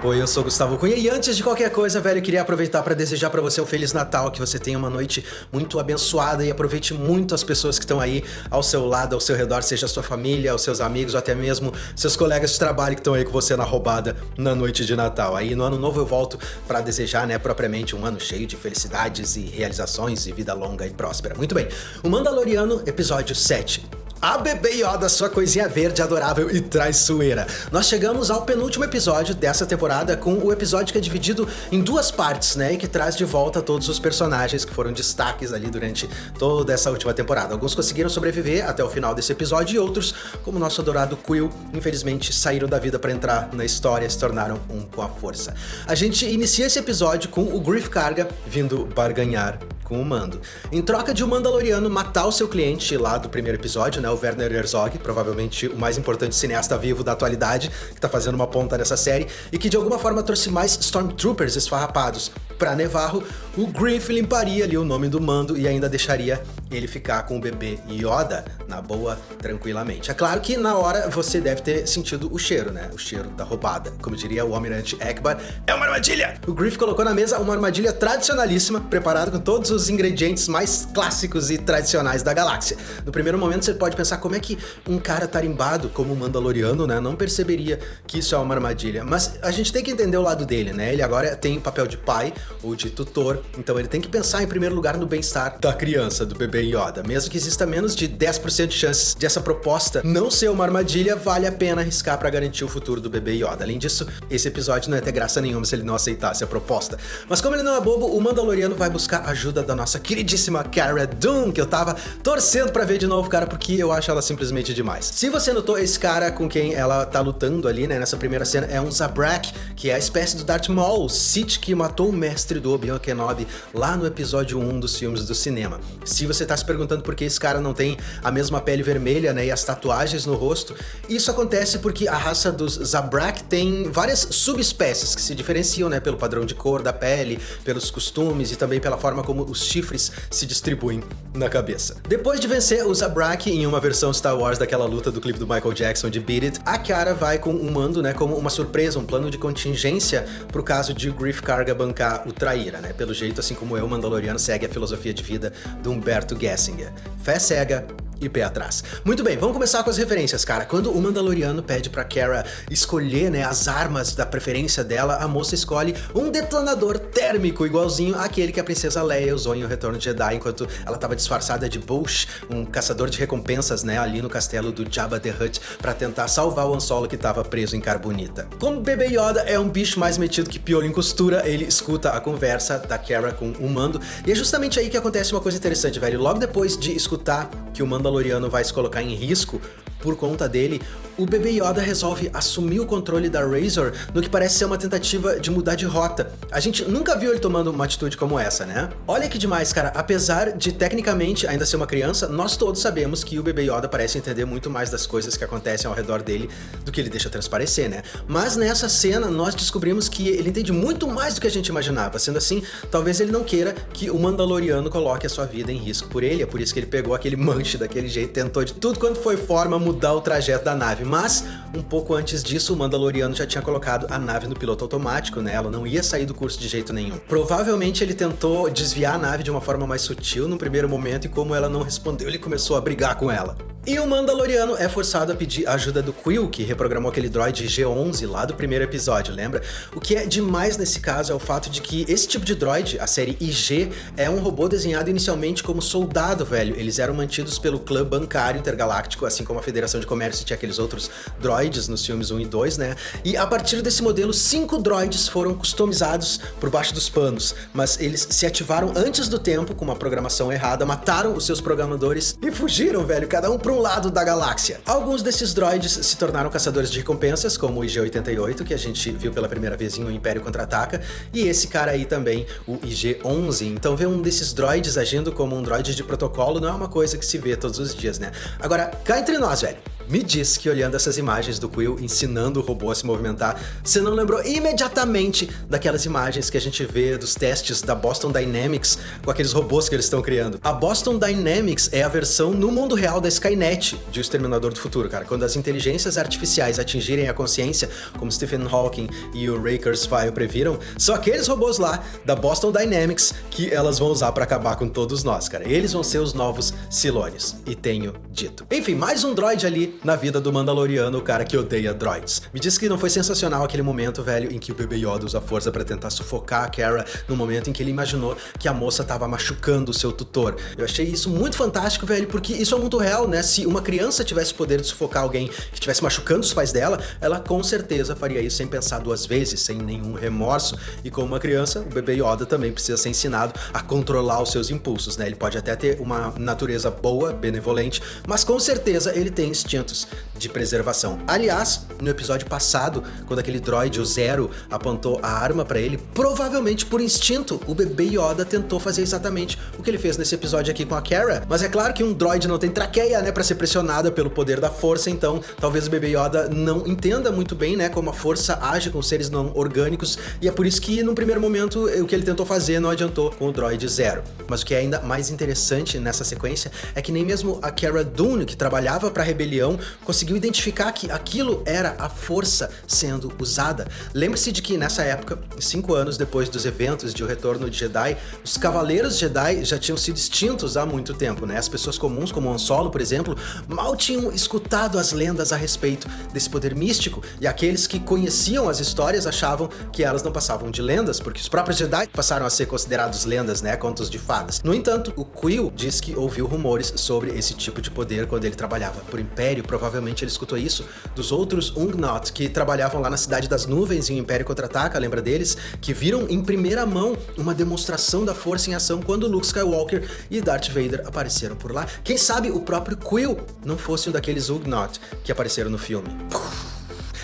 Oi, eu sou o Gustavo Cunha e antes de qualquer coisa, velho, eu queria aproveitar para desejar para você um Feliz Natal, que você tenha uma noite muito abençoada e aproveite muito as pessoas que estão aí ao seu lado, ao seu redor, seja a sua família, os seus amigos ou até mesmo seus colegas de trabalho que estão aí com você na roubada na noite de Natal. Aí no ano novo eu volto para desejar, né, propriamente um ano cheio de felicidades e realizações e vida longa e próspera. Muito bem, o Mandaloriano, episódio 7. A Bebê Yoda, sua coisinha verde, adorável e traiçoeira. Nós chegamos ao penúltimo episódio dessa temporada, com o episódio que é dividido em duas partes, né? E que traz de volta todos os personagens que foram destaques ali durante toda essa última temporada. Alguns conseguiram sobreviver até o final desse episódio e outros, como o nosso adorado Quill, infelizmente saíram da vida para entrar na história e se tornaram um com a força. A gente inicia esse episódio com o Greef Karga vindo barganhar com o Mando. Em troca de um Mandaloriano matar o seu cliente lá do primeiro episódio, né, o Werner Herzog, provavelmente o mais importante cineasta vivo da atualidade, que tá fazendo uma ponta nessa série, e que de alguma forma trouxe mais Stormtroopers esfarrapados pra Nevarro, o Greef limparia ali o nome do Mando e ainda deixaria ele ficar com o bebê Yoda na boa, tranquilamente. É claro que na hora você deve ter sentido o cheiro, né? O cheiro da roubada. Como diria o Almirante Ekbar, é uma armadilha! O Greef colocou na mesa uma armadilha tradicionalíssima, preparada com todos os ingredientes mais clássicos e tradicionais da galáxia. No primeiro momento você pode pensar como é que um cara tarimbado como o Mandaloriano, né, não perceberia que isso é uma armadilha. Mas a gente tem que entender o lado dele, né? Ele agora tem o papel de pai ou de tutor, então ele tem que pensar em primeiro lugar no bem-estar da criança, do bebê Yoda. Mesmo que exista menos de 10% de chances de essa proposta não ser uma armadilha, vale a pena arriscar para garantir o futuro do bebê Yoda. Além disso, esse episódio não ia ter graça nenhuma se ele não aceitasse a proposta. Mas como ele não é bobo, o Mandaloriano vai buscar ajuda da nossa queridíssima Cara Dune, que eu tava torcendo pra ver de novo, cara, porque eu acho ela simplesmente demais. Se você notou, esse cara com quem ela tá lutando ali, né, nessa primeira cena, é um Zabrak, que é a espécie do Darth Maul, o Sith que matou o mestre do Obi-Wan Kenobi lá no episódio 1 dos filmes do cinema. Se você tá se perguntando por que esse cara não tem a mesma pele vermelha, né, e as tatuagens no rosto, isso acontece porque a raça dos Zabrak tem várias subespécies que se diferenciam, né, pelo padrão de cor da pele, pelos costumes e também pela forma como os chifres se distribuem na cabeça. Depois de vencer o Zabrak em uma versão Star Wars daquela luta do clipe do Michael Jackson de Beat It, a Cara vai com o Mando, né, como uma surpresa, um plano de contingência pro caso de Greef Karga bancar o traíra, né? Pelo jeito, assim como eu, o Mandaloriano segue a filosofia de vida do Humberto Gessinger. Fé cega e pé atrás. Muito bem, vamos começar com as referências, cara. Quando o Mandaloriano pede pra Cara escolher, né, as armas da preferência dela, a moça escolhe um detonador térmico igualzinho àquele que a princesa Leia usou em O Retorno de Jedi, enquanto ela tava disfarçada de Boushh, um caçador de recompensas, né, ali no castelo do Jabba the Hutt, pra tentar salvar o Han Solo que tava preso em Carbonita. Como o bebê Yoda é um bicho mais metido que piolho em costura, ele escuta a conversa da Cara com o Mando, e é justamente aí que acontece uma coisa interessante, velho. Logo depois de escutar que o Mandaloriano vai se colocar em risco por conta dele, o bebê Yoda resolve assumir o controle da Razor no que parece ser uma tentativa de mudar de rota. A gente nunca viu ele tomando uma atitude como essa, né? Olha que demais, cara. Apesar de tecnicamente ainda ser uma criança, nós todos sabemos que o bebê Yoda parece entender muito mais das coisas que acontecem ao redor dele do que ele deixa transparecer, né? Mas nessa cena nós descobrimos que ele entende muito mais do que a gente imaginava. Sendo assim, talvez ele não queira que o Mandaloriano coloque a sua vida em risco por ele. É por isso que ele pegou aquele manche daquele jeito, tentou de tudo quanto foi forma mudar o trajeto da nave. Mas, um pouco antes disso, o Mandaloriano já tinha colocado a nave no piloto automático, né? Ela não ia sair do curso de jeito nenhum. Provavelmente ele tentou desviar a nave de uma forma mais sutil no primeiro momento e como ela não respondeu, ele começou a brigar com ela. E o Mandaloriano é forçado a pedir a ajuda do Quill, que reprogramou aquele droid G11 lá do primeiro episódio, lembra? O que é demais nesse caso é o fato de que esse tipo de droid, a série IG, é um robô desenhado inicialmente como soldado, velho. Eles eram mantidos pelo clã bancário intergaláctico, assim como a Federação de Comércio tinha aqueles outros droids nos filmes 1 e 2, né? E a partir desse modelo, 5 droids foram customizados por baixo dos panos, mas eles se ativaram antes do tempo com uma programação errada, mataram os seus programadores e fugiram, velho, cada um para um lado da galáxia. Alguns desses droids se tornaram caçadores de recompensas, como o IG-88, que a gente viu pela primeira vez em O Império Contra-Ataca, e esse cara aí também, o IG-11. Então ver um desses droids agindo como um droid de protocolo não é uma coisa que se vê todos os dias, né? Agora, cá entre nós, velho. Me diz que olhando essas imagens do Quill ensinando o robô a se movimentar, você não lembrou imediatamente daquelas imagens que a gente vê dos testes da Boston Dynamics com aqueles robôs que eles estão criando. A Boston Dynamics é a versão no mundo real da Skynet de O Exterminador do Futuro, cara. Quando as inteligências artificiais atingirem a consciência, como Stephen Hawking e o Ray Kurzweil previram, são aqueles robôs lá da Boston Dynamics que elas vão usar pra acabar com todos nós, cara. Eles vão ser os novos Cylonians. E tenho dito. Enfim, mais um droid ali na vida do Mandaloriano, o cara que odeia droids. Me diz que não foi sensacional aquele momento, velho, em que o bebê Yoda usa a força pra tentar sufocar a Cara no momento em que ele imaginou que a moça tava machucando o seu tutor. Eu achei isso muito fantástico, velho, porque isso é muito real, né? Se uma criança tivesse o poder de sufocar alguém que estivesse machucando os pais dela, ela com certeza faria isso sem pensar duas vezes, sem nenhum remorso. E como uma criança, o bebê Yoda também precisa ser ensinado a controlar os seus impulsos, né? Ele pode até ter uma natureza boa, benevolente, mas com certeza ele tem instintos de preservação. Aliás, no episódio passado, quando aquele droid, o Zero, apontou a arma pra ele, provavelmente por instinto, o bebê Yoda tentou fazer exatamente o que ele fez nesse episódio aqui com a Cara. Mas é claro que um droid não tem traqueia, né, pra ser pressionada pelo poder da força, então talvez o bebê Yoda não entenda muito bem, né, como a força age com seres não orgânicos, e é por isso que, num primeiro momento, o que ele tentou fazer não adiantou com o droid Zero. Mas o que é ainda mais interessante nessa sequência é que nem mesmo a Cara Dune, que trabalhava pra rebelião, conseguiu identificar que aquilo era a força sendo usada. Lembre-se de que nessa época, 5 anos depois dos eventos de O Retorno de Jedi, os Cavaleiros Jedi já tinham sido extintos há muito tempo, né? As pessoas comuns, como Han Solo, por exemplo, mal tinham escutado as lendas a respeito desse poder místico, e aqueles que conheciam as histórias achavam que elas não passavam de lendas, porque os próprios Jedi passaram a ser considerados lendas, né? Contos de fadas. No entanto, o Quill diz que ouviu rumores sobre esse tipo de poder quando ele trabalhava por Império. Provavelmente ele escutou isso dos outros Ugnaught que trabalhavam lá na Cidade das Nuvens em Império Contra-Ataca, lembra deles? Que viram em primeira mão uma demonstração da força em ação quando Luke Skywalker e Darth Vader apareceram por lá. Quem sabe o próprio Quill não fosse um daqueles Ugnaught que apareceram no filme.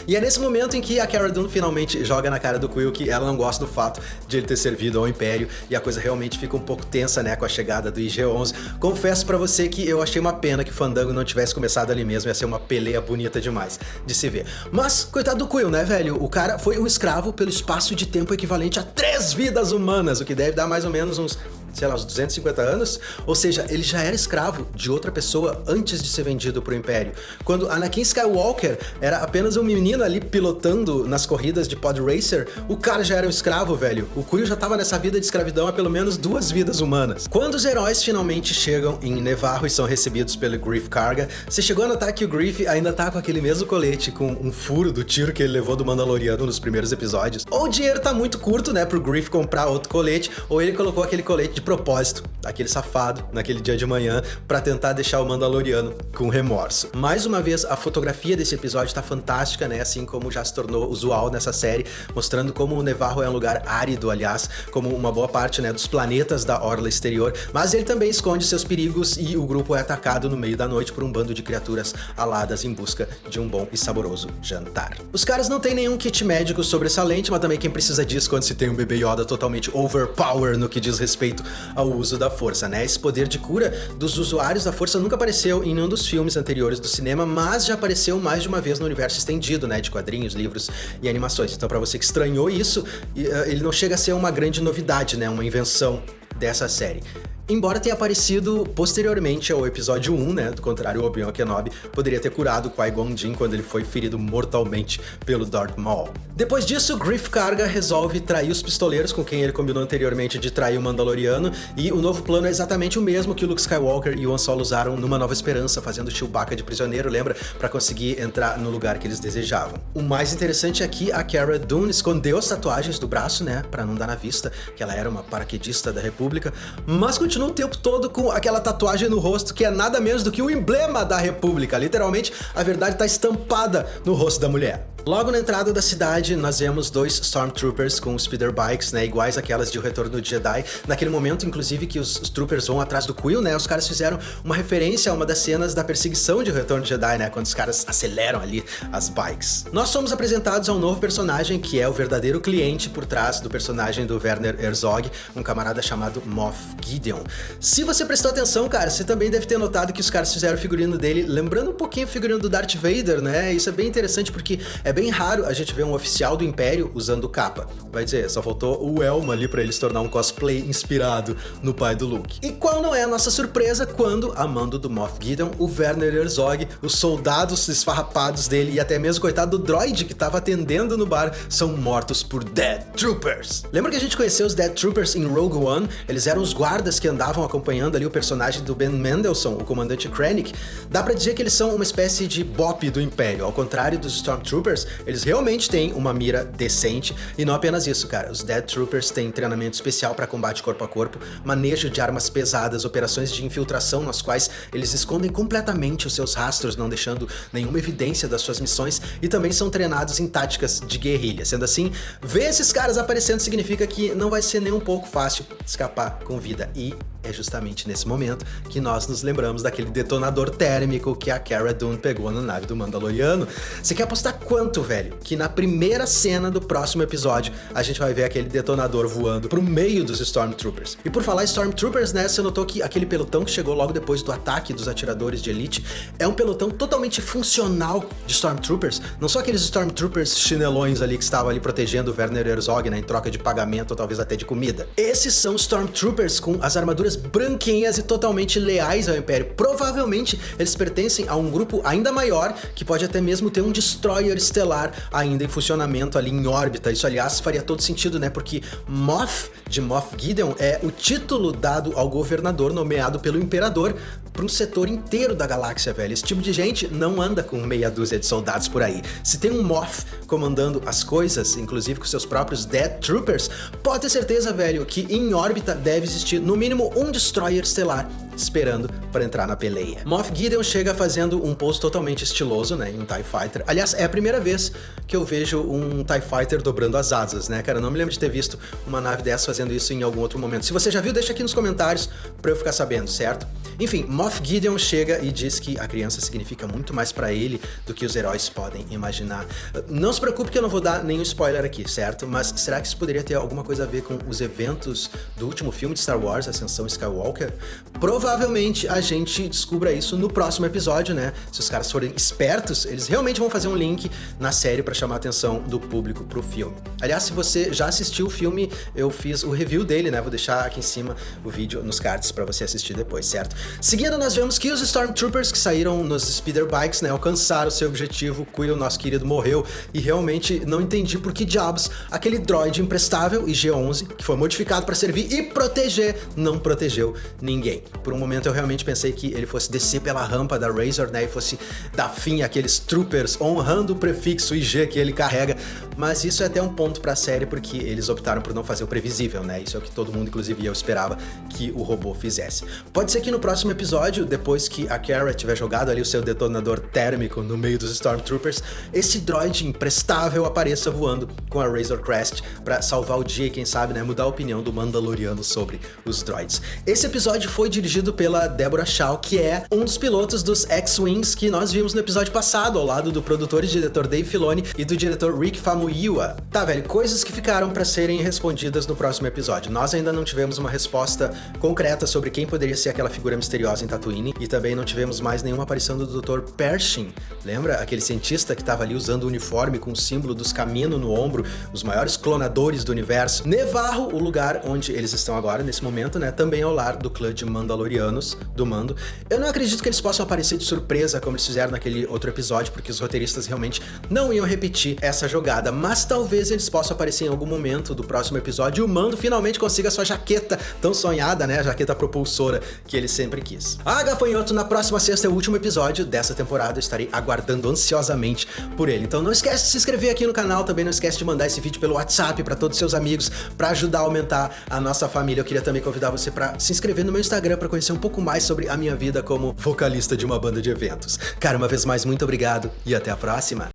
E é nesse momento em que a Cara Dune finalmente joga na cara do Quill que ela não gosta do fato de ele ter servido ao Império, e a coisa realmente fica um pouco tensa, né, com a chegada do IG-11. Confesso pra você que eu achei uma pena que Fandango não tivesse começado ali mesmo, ia ser uma peleia bonita demais de se ver. Mas, coitado do Quill, né, velho? O cara foi um escravo pelo espaço de tempo equivalente a 3 vidas humanas, o que deve dar mais ou menos uns, sei lá, uns 250 anos, ou seja, ele já era escravo de outra pessoa antes de ser vendido pro Império. Quando Anakin Skywalker era apenas um menino ali pilotando nas corridas de Pod Racer, o cara já era um escravo, velho. O Quill já tava nessa vida de escravidão há pelo menos 2 vidas humanas. Quando os heróis finalmente chegam em Nevarro e são recebidos pelo Greef Karga, você chegou a notar que o Greef ainda tá com aquele mesmo colete com um furo do tiro que ele levou do Mandaloriano nos primeiros episódios. Ou o dinheiro tá muito curto, né, pro Greef comprar outro colete, ou ele colocou aquele colete de propósito, aquele safado, naquele dia de manhã, pra tentar deixar o Mandaloriano com remorso. Mais uma vez, a fotografia desse episódio tá fantástica, né, assim como já se tornou usual nessa série, mostrando como o Nevarro é um lugar árido, aliás, como uma boa parte, né, dos planetas da orla exterior, mas ele também esconde seus perigos e o grupo é atacado no meio da noite por um bando de criaturas aladas em busca de um bom e saboroso jantar. Os caras não têm nenhum kit médico sobressalente, mas também quem precisa disso quando se tem um bebê Yoda totalmente overpower no que diz respeito ao uso da força, né? Esse poder de cura dos usuários da força nunca apareceu em nenhum dos filmes anteriores do cinema, mas já apareceu mais de uma vez no universo estendido, né? De quadrinhos, livros e animações. Então, pra você que estranhou isso, ele não chega a ser uma grande novidade, né? Uma invenção dessa série. Embora tenha aparecido posteriormente ao episódio 1, né? Do contrário, o Obi-Wan Kenobi poderia ter curado Qui-Gon Jinn quando ele foi ferido mortalmente pelo Darth Maul. Depois disso, Greef Karga resolve trair os pistoleiros com quem ele combinou anteriormente de trair o Mandaloriano, e o novo plano é exatamente o mesmo que o Luke Skywalker e o Han Solo usaram numa Nova Esperança, fazendo Chewbacca de prisioneiro, lembra? Pra conseguir entrar no lugar que eles desejavam. O mais interessante é que a Cara Dune escondeu as tatuagens do braço, né? Pra não dar na vista que ela era uma paraquedista da República, mas continua o tempo todo com aquela tatuagem no rosto que é nada menos do que o emblema da República. Literalmente, a verdade tá estampada no rosto da mulher. Logo na entrada da cidade, nós vemos 2 Stormtroopers com speeder bikes, né, iguais àquelas de O Retorno de Jedi. Naquele momento, inclusive, que os troopers vão atrás do Quill, né, os caras fizeram uma referência a uma das cenas da perseguição de O Retorno de Jedi, né, quando os caras aceleram ali as bikes. Nós somos apresentados a um novo personagem, que é o verdadeiro cliente por trás do personagem do Werner Herzog, um camarada chamado Moff Gideon. Se você prestou atenção, cara, você também deve ter notado que os caras fizeram o figurino dele lembrando um pouquinho o figurino do Darth Vader, né? Isso é bem interessante porque é bem raro a gente ver um oficial do Império usando capa. Vai dizer, só faltou o elmo ali pra ele se tornar um cosplay inspirado no pai do Luke. E qual não é a nossa surpresa quando, a mando do Moff Gideon, o Werner Herzog, os soldados esfarrapados dele e até mesmo, coitado do droid que tava atendendo no bar, são mortos por Dead Troopers. Lembra que a gente conheceu os Dead Troopers em Rogue One? Eles eram os guardas que andavam acompanhando ali o personagem do Ben Mendelsohn, o comandante Krennic. Dá pra dizer que eles são uma espécie de BOP do Império. Ao contrário dos Stormtroopers, eles realmente têm uma mira decente. E não apenas isso, cara. Os Dead Troopers têm treinamento especial para combate corpo a corpo, manejo de armas pesadas, operações de infiltração nas quais eles escondem completamente os seus rastros, não deixando nenhuma evidência das suas missões, e também são treinados em táticas de guerrilha. Sendo assim, ver esses caras aparecendo significa que não vai ser nem um pouco fácil escapar com vida. E é justamente nesse momento que nós nos lembramos daquele detonador térmico que a Cara Dune pegou na nave do Mandaloriano. Você quer apostar quanto, velho? Que na primeira cena do próximo episódio a gente vai ver aquele detonador voando pro meio dos Stormtroopers. E por falar em Stormtroopers, né, você notou que aquele pelotão que chegou logo depois do ataque dos atiradores de elite é um pelotão totalmente funcional de Stormtroopers. Não só aqueles Stormtroopers chinelões ali que estavam ali protegendo o Werner Herzog, né, em troca de pagamento ou talvez até de comida. Esses são Stormtroopers com as armaduras branquinhas e totalmente leais ao Império. Provavelmente eles pertencem a um grupo ainda maior, que pode até mesmo ter um destroyer estelar ainda em funcionamento ali em órbita. Isso, aliás, faria todo sentido, né? Porque Moff, de Moff Gideon, é o título dado ao governador nomeado pelo Imperador para um setor inteiro da galáxia, velho. Esse tipo de gente não anda com meia dúzia de soldados por aí. Se tem um Moff comandando as coisas, inclusive com seus próprios Dead Troopers, pode ter certeza, velho, que em órbita deve existir no mínimo um destroyer estelar esperando para entrar na peleia. Moff Gideon chega fazendo um pose totalmente estiloso, né, em um TIE Fighter. Aliás, é a primeira vez que eu vejo um TIE Fighter dobrando as asas, né, cara? Eu não me lembro de ter visto uma nave dessa fazendo isso em algum outro momento. Se você já viu, deixa aqui nos comentários para eu ficar sabendo, certo? Enfim, Moff Gideon chega e diz que a criança significa muito mais para ele do que os heróis podem imaginar. Não se preocupe que eu não vou dar nenhum spoiler aqui, certo? Mas será que isso poderia ter alguma coisa a ver com os eventos do último filme de Star Wars, Ascensão Skywalker? Provavelmente a gente descubra isso no próximo episódio, né? Se os caras forem espertos, eles realmente vão fazer um link na série para chamar a atenção do público pro filme. Aliás, se você já assistiu o filme, eu fiz o review dele, né? Vou deixar aqui em cima o vídeo nos cards para você assistir depois, certo? Seguindo, nós vemos que os Stormtroopers que saíram nos speeder bikes, né, alcançaram seu objetivo. Quill, nosso querido, morreu e realmente não entendi por que diabos aquele droid imprestável IG-11, que foi modificado para servir e proteger, não protegeu ninguém. Por um momento eu realmente pensei que ele fosse descer pela rampa da Razor, né, e fosse dar fim àqueles troopers honrando o prefixo IG que ele carrega, mas isso é até um ponto pra série porque eles optaram por não fazer o previsível, né, isso é o que todo mundo, inclusive eu, esperava que o robô fizesse. Pode ser que no próximo episódio, depois que a Cara tiver jogado ali o seu detonador térmico no meio dos Stormtroopers, esse droid imprestável apareça voando com a Razor Crest pra salvar o dia e quem sabe, né, mudar a opinião do Mandaloriano sobre os droids. Esse episódio foi dirigido pela Deborah Shaw, que é um dos pilotos dos X-Wings que nós vimos no episódio passado, ao lado do produtor e diretor Dave Filoni e do diretor Rick Famuyiwa. Tá, velho, coisas que ficaram pra serem respondidas no próximo episódio. Nós ainda não tivemos uma resposta concreta sobre quem poderia ser aquela figura misteriosa em Tatooine, e também não tivemos mais nenhuma aparição do Dr. Pershing. Lembra? Aquele cientista que tava ali usando o uniforme com o símbolo dos Camino no ombro, os maiores clonadores do universo. Nevarro, o lugar onde eles estão agora, nesse momento, né, também é o lar do clã de Mandalorianos, do Mando. Eu não acredito que eles possam aparecer de surpresa, como eles fizeram naquele outro episódio, porque os roteiristas realmente não iam repetir essa jogada, mas talvez eles possam aparecer em algum momento do próximo episódio e o Mando finalmente consiga sua jaqueta tão sonhada, né, a jaqueta propulsora que ele sempre quis. Ah, gafanhoto, na próxima sexta é o último episódio dessa temporada, eu estarei aguardando ansiosamente por ele. Então não esquece de se inscrever aqui no canal, também não esquece de mandar esse vídeo pelo WhatsApp para todos os seus amigos, para ajudar a aumentar a nossa família. Eu queria também convidar você para se inscrever no meu Instagram para conhecer um pouco mais sobre a minha vida como vocalista de uma banda de eventos. Cara, uma vez mais, muito obrigado e até a próxima!